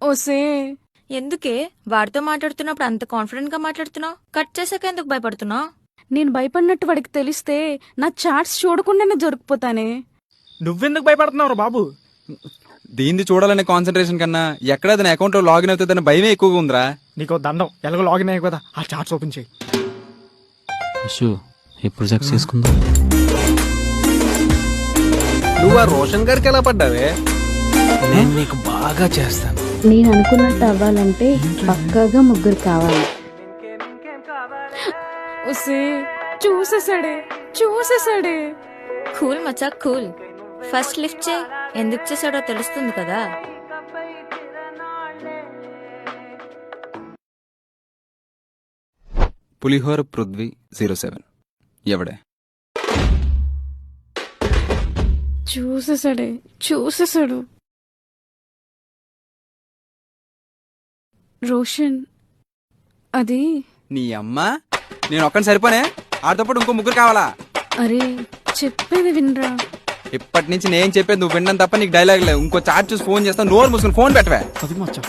ఓసే ఎందుకే వాడితో మాట్లాడుతున్నప్పుడు అంత కాన్ఫిడెంట్ గా మాట్లాడుతున్నావు? కట్ చేసాక ఎందుకు భయపడుతున్నావు? నేను భయపడినట్టు వాడికి తెలిస్తే నా చాట్స్ చూడకుండానే దొరికిపోతానే. నువ్వెందుకు భయపడుతున్నావు బాబు? దీన్ని చూడాలనే కాన్సన్ట్రేషన్ కన్నా ఎక్కడ అతని అకౌంట్ లో లాగిన్ అవుతుందన్న భయమే ఎక్కువగా ఉందిరా. నీకు దండం, ఎలాగో లాగిన్ అయ్యావు కదా, ఆ చార్ట్స్ ఓపెన్ చేయి. ఎప్పుడు సెక్స్ చేసుకుందాం? నువ్వు ఆ రోషన్ గారికి ఎలా పడ్డావే? నేను నీకు బాగా చేస్తాను. నేను అనుకున్నట్టు అవ్వాలంటే పక్కాగా ముగ్గురు కావాలి. ఓసే చూసేసాడే. కూల్ మచ్చా కూల్. ఫస్ట్ లిఫ్ట్ చేయి, ఎందుకు చేశాడో తెలుస్తుంది కదా. పులిహోర పృథ్వీ 07 ఎవడే? చూసేసాడు. రోషన్ అది. నీ అమ్మ, నేను ఒక్కని సరిపోనే? ఆడితో పాటు ఇంకో ముగ్గురు కావాలా? అరే చెప్పేది వినరా. ఇప్పటి నుంచి నేను చెప్పేది నువ్వు విన్నాను తప్ప నీకు డైలాగ్ లేవు. ఇంకో చార్జ్ చూసి ఫోన్ చేస్తాను, నోరు మూసుకుని ఫోన్ పెట్టవే. అది మచ్చా.